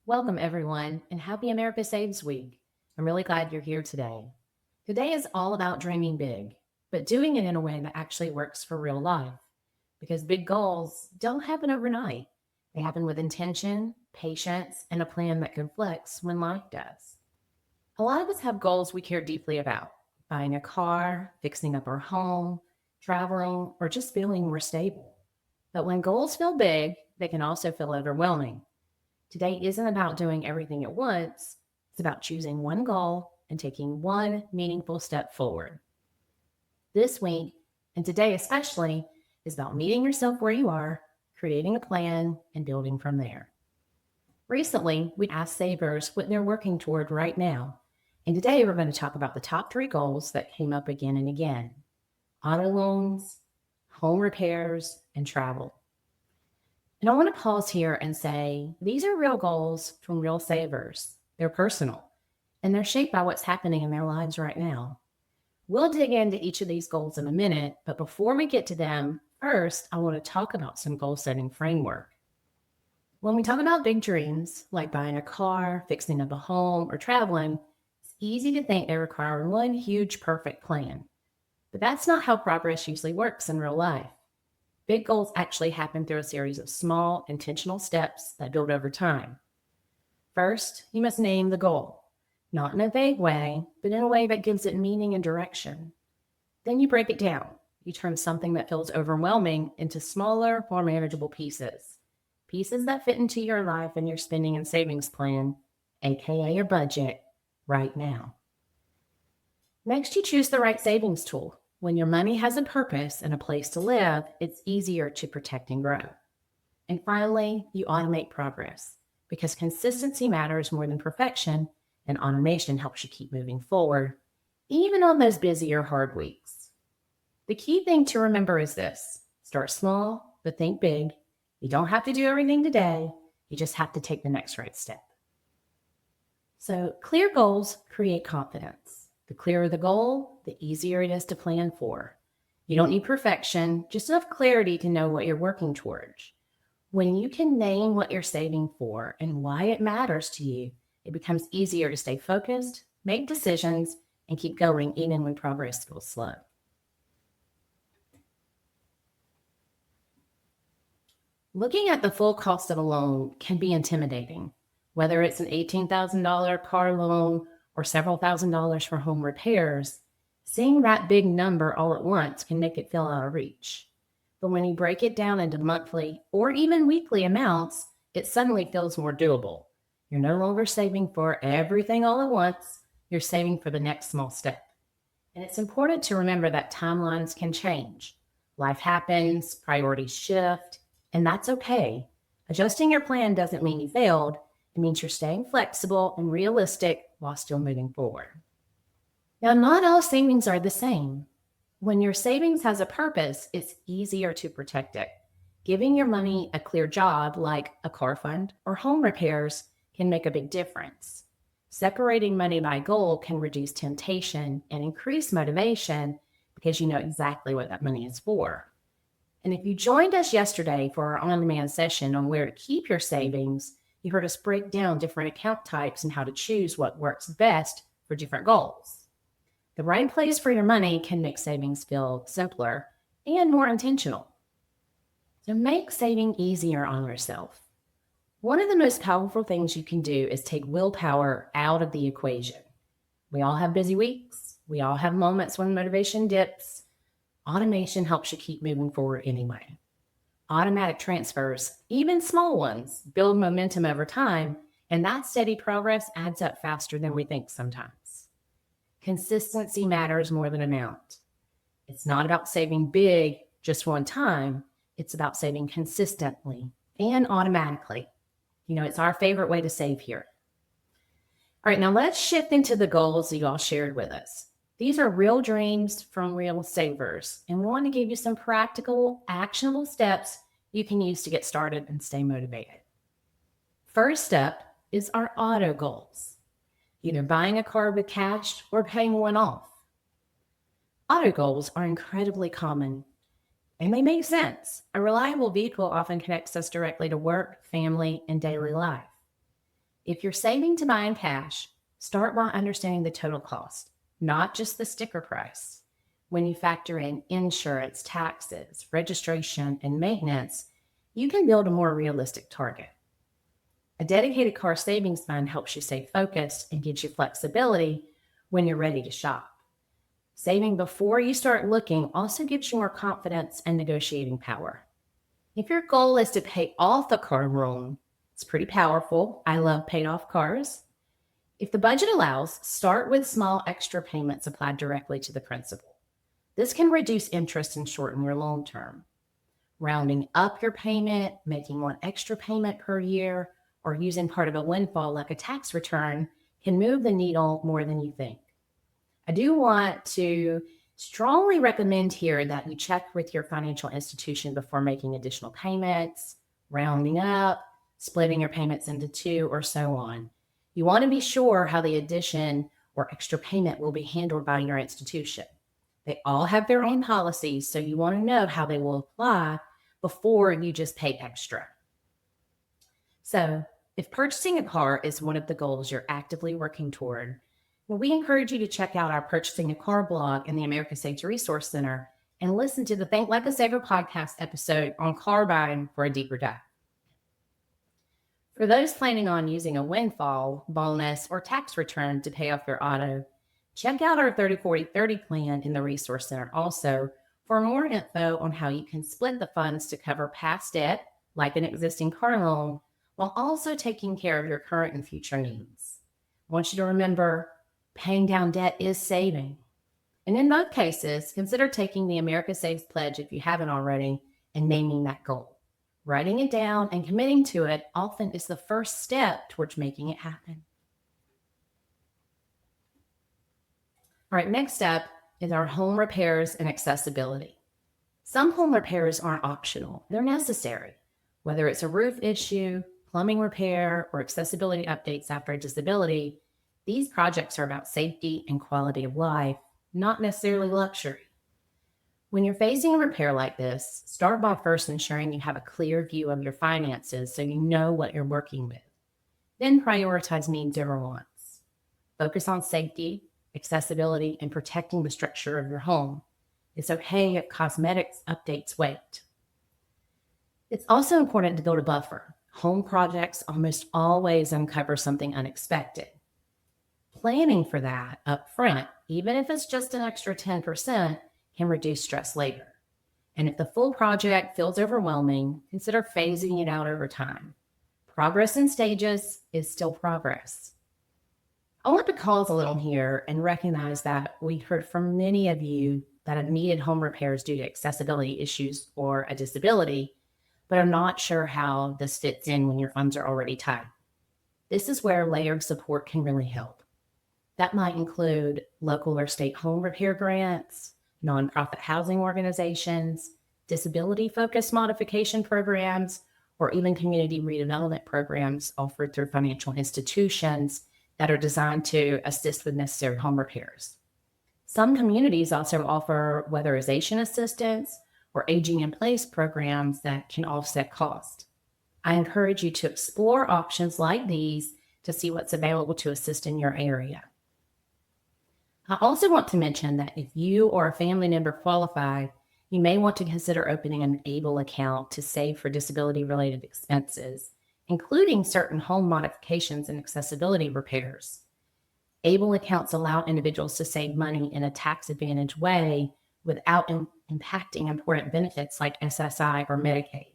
Welcome, everyone, and happy America Saves Week. I'm really glad you're here today. Today is all about dreaming big, but doing it in a way that actually works for real life. Because big goals don't happen overnight, they happen with intention, patience, and a plan that can flex when life does. A lot of us have goals we care deeply about: buying a car, fixing up our home, traveling, or just feeling more stable. But when goals feel big, they can also feel overwhelming. Today isn't about doing everything at once. It's about choosing one goal and taking one meaningful step forward. This week, and today especially, is about meeting yourself where you are, creating a plan, and building from there. Recently, we asked savers what they're working toward right now. And today we're going to talk about the top three goals that came up again and again: auto loans, home repairs, and travel. And I want to pause here and say these are real goals from real savers. They're personal and they're shaped by what's happening in their lives right now. We'll dig into each of these goals in a minute, but before we get to them, first, I want to talk about some goal setting framework. When we talk about big dreams, like buying a car, fixing up a home, or traveling, it's easy to think they require one huge perfect plan. But that's not how progress usually works in real life. Big goals actually happen through a series of small, intentional steps that build over time. First, you must name the goal, not in a vague way, but in a way that gives it meaning and direction. Then you break it down. You turn something that feels overwhelming into smaller, more manageable pieces. Pieces that fit into your life and your spending and savings plan, aka your budget, right now. Next, you choose the right savings tool. When your money has a purpose and a place to live, it's easier to protect and grow. And finally, you automate progress because consistency matters more than perfection, and automation helps you keep moving forward, even on those busy or hard weeks. The key thing to remember is this: start small, but think big. You don't have to do everything today. You just have to take the next right step. So, clear goals create confidence. The clearer the goal, the easier it is to plan for. You don't need perfection, just enough clarity to know what you're working towards. When you can name what you're saving for and why it matters to you, it becomes easier to stay focused, make decisions, and keep going even when progress feels slow. Looking at the full cost of a loan can be intimidating, whether it's an $18,000 car loan or several $1,000s for home repairs. Seeing that big number all at once can make it feel out of reach. But when you break it down into monthly or even weekly amounts, it suddenly feels more doable. You're no longer saving for everything all at once, you're saving for the next small step. And it's important to remember that timelines can change. Life happens, priorities shift, and that's okay. Adjusting your plan doesn't mean you failed. It means you're staying flexible and realistic while still moving forward. Now, not all savings are the same. When your savings has a purpose, it's easier to protect it. Giving your money a clear job, like a car fund or home repairs, can make a big difference. Separating money by goal can reduce temptation and increase motivation because you know exactly what that money is for. And if you joined us yesterday for our on-demand session on where to keep your savings, you heard us break down different account types and how to choose what works best for different goals. The right place for your money can make savings feel simpler and more intentional. So make saving easier on yourself. One of the most powerful things you can do is take willpower out of the equation. We all have busy weeks. We all have moments when motivation dips. Automation helps you keep moving forward anyway. Automatic transfers, even small ones, build momentum over time, and that steady progress adds up faster than we think sometimes. Consistency matters more than amount. It's not about saving big just one time. It's about saving consistently and automatically. It's our favorite way to save here. All right, now let's shift into the goals that you all shared with us. These are real dreams from real savers, and we want to give you some practical, actionable steps you can use to get started and stay motivated. First step is our auto goals, either buying a car with cash or paying one off. Auto goals are incredibly common, and they make sense. A reliable vehicle often connects us directly to work, family, and daily life. If you're saving to buy in cash, start by understanding the total cost, not just the sticker price. When you factor in insurance, taxes, registration, and maintenance, you can build a more realistic target. A dedicated car savings fund helps you stay focused and gives you flexibility when you're ready to shop. Saving before you start looking also gives you more confidence and negotiating power. If your goal is to pay off a car loan, it's pretty powerful. I love paid off cars. If the budget allows, start with small extra payments applied directly to the principal. This can reduce interest and shorten your loan term. Rounding up your payment, making one extra payment per year, or using part of a windfall like a tax return can move the needle more than you think. I do want to strongly recommend here that you check with your financial institution before making additional payments, rounding up, splitting your payments into two, or so on. You want to be sure how the addition or extra payment will be handled by your institution. They all have their own policies, so you want to know how they will apply before you just pay extra. So, if purchasing a car is one of the goals you're actively working toward, well, we encourage you to check out our Purchasing a Car blog in the America Saves Resource Center and listen to the Think Like a Saver podcast episode on car buying for a deeper dive. For those planning on using a windfall, bonus, or tax return to pay off your auto, check out our 30-40-30 plan in the Resource Center also for more info on how you can split the funds to cover past debt, like an existing car loan, while also taking care of your current and future needs. I want you to remember, paying down debt is saving. And in both cases, consider taking the America Saves Pledge if you haven't already and naming that goal. Writing it down and committing to it often is the first step towards making it happen. All right, next up is our home repairs and accessibility. Some home repairs aren't optional, they're necessary. Whether it's a roof issue, plumbing repair, or accessibility updates after a disability, these projects are about safety and quality of life, not necessarily luxury. When you're facing a repair like this, start by first ensuring you have a clear view of your finances so you know what you're working with. Then prioritize needs over wants. Focus on safety, accessibility, and protecting the structure of your home. It's okay if cosmetics updates wait. It's also important to build a buffer. Home projects almost always uncover something unexpected. Planning for that up front, even if it's just an extra 10%, can reduce stress later. And if the full project feels overwhelming, consider phasing it out over time. Progress in stages is still progress. I want to pause a little here and recognize that we heard from many of you that have needed home repairs due to accessibility issues or a disability, but are not sure how this fits in when your funds are already tight. This is where layered support can really help. That might include local or state home repair grants, nonprofit housing organizations, disability-focused modification programs, or even community redevelopment programs offered through financial institutions that are designed to assist with necessary home repairs. Some communities also offer weatherization assistance or aging-in-place programs that can offset cost. I encourage you to explore options like these to see what's available to assist in your area. I also want to mention that if you or a family member qualify, you may want to consider opening an ABLE account to save for disability-related expenses, including certain home modifications and accessibility repairs. ABLE accounts allow individuals to save money in a tax-advantaged way without impacting important benefits like SSI or Medicaid.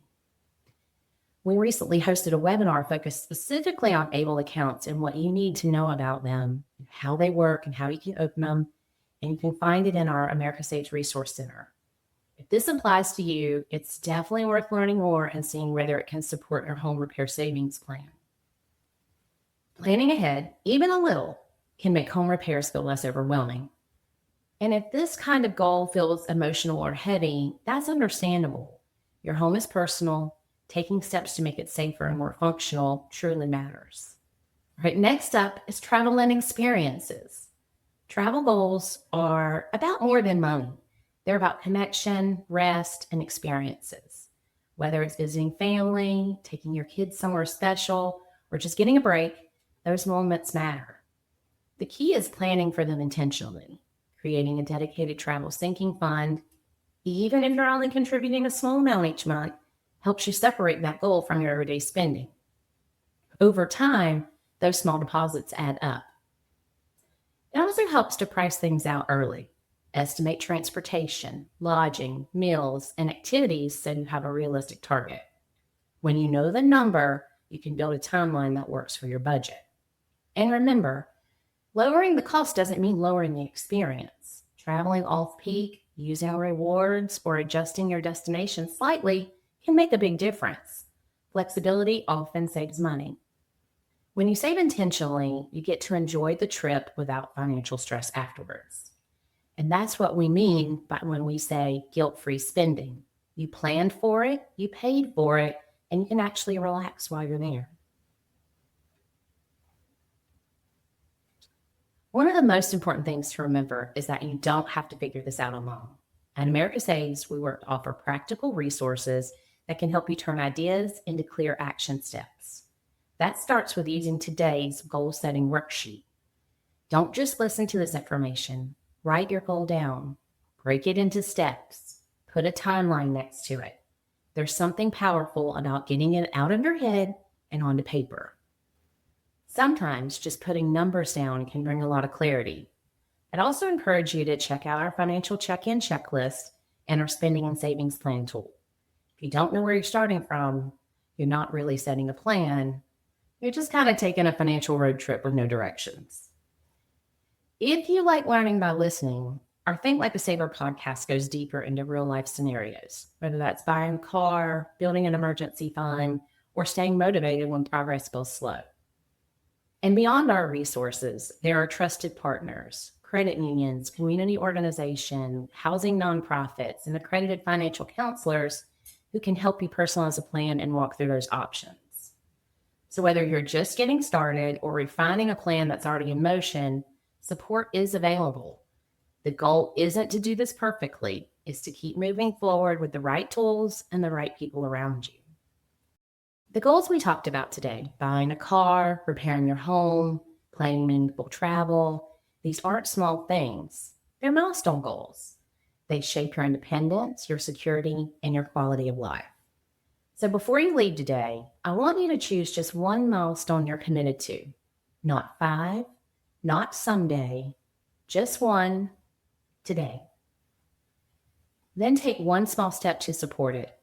We recently hosted a webinar focused specifically on ABLE accounts and what you need to know about them, how they work, and how you can open them, and you can find it in our America Saves Resource Center. If this applies to you, it's definitely worth learning more and seeing whether it can support your home repair savings plan. Planning ahead, even a little, can make home repairs feel less overwhelming. And if this kind of goal feels emotional or heavy, that's understandable. Your home is personal. Taking steps to make it safer and more functional truly matters. All right, next up is travel and experiences. Travel goals are about more than money. They're about connection, rest, and experiences. Whether it's visiting family, taking your kids somewhere special, or just getting a break, Those moments matter. The key is planning for them intentionally, creating a dedicated travel sinking fund, even if you're only contributing a small amount each month, helps you separate that goal from your everyday spending. Over time, those small deposits add up. It also helps to price things out early. Estimate transportation, lodging, meals, and activities so you have a realistic target. When you know the number, you can build a timeline that works for your budget. And remember, lowering the cost doesn't mean lowering the experience. Traveling off-peak, using rewards, or adjusting your destination slightly can make a big difference. Flexibility often saves money. When you save intentionally, you get to enjoy the trip without financial stress afterwards. And that's what we mean by when we say guilt-free spending. You planned for it, you paid for it, and you can actually relax while you're there. One of the most important things to remember is that you don't have to figure this out alone. At America Saves, we work to offer practical resources that can help you turn ideas into clear action steps. That starts with using today's goal-setting worksheet. Don't just listen to this information. Write your goal down. Break it into steps. Put a timeline next to it. There's something powerful about getting it out of your head and onto paper. Sometimes just putting numbers down can bring a lot of clarity. I'd also encourage you to check out our financial check-in checklist and our spending and savings plan tool. If you don't know where you're starting from, you're not really setting a plan. You're just kind of taking a financial road trip with no directions. If you like learning by listening, our Think Like a Saver podcast goes deeper into real-life scenarios, whether that's buying a car, building an emergency fund, or staying motivated when progress feels slow. And beyond our resources, there are trusted partners, credit unions, community organizations, housing nonprofits, and accredited financial counselors who can help you personalize a plan and walk through those options. So whether you're just getting started or refining a plan that's already in motion, support is available. The goal isn't to do this perfectly, it's to keep moving forward with the right tools and the right people around you. The goals we talked about today, buying a car, repairing your home, planning meaningful travel, these aren't small things. They're milestone goals. They shape your independence, your security, and your quality of life. So before you leave today, I want you to choose just one milestone you're committed to. Not 5, not someday, just one today. Then take one small step to support it.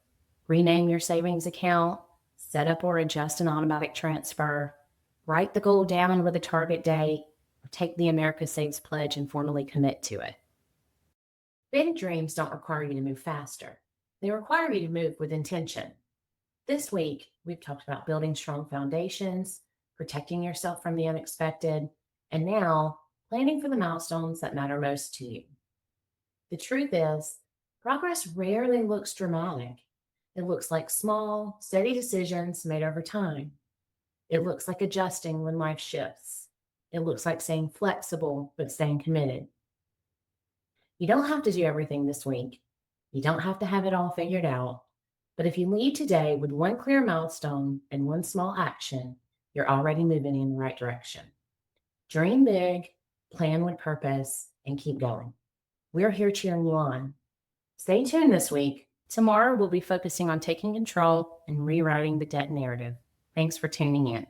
Rename your savings account, set up or adjust an automatic transfer, write the goal down with a target date, or take the America Saves pledge and formally commit to it. Big dreams don't require you to move faster. They require you to move with intention. This week, we've talked about building strong foundations, protecting yourself from the unexpected, and now planning for the milestones that matter most to you. The truth is, progress rarely looks dramatic. It looks like small, steady decisions made over time. It looks like adjusting when life shifts. It looks like staying flexible, but staying committed. You don't have to do everything this week. You don't have to have it all figured out. But if you leave today with one clear milestone and one small action, you're already moving in the right direction. Dream big, plan with purpose, and keep going. We're here cheering you on. Stay tuned this week. Tomorrow, we'll be focusing on taking control and rewriting the debt narrative. Thanks for tuning in.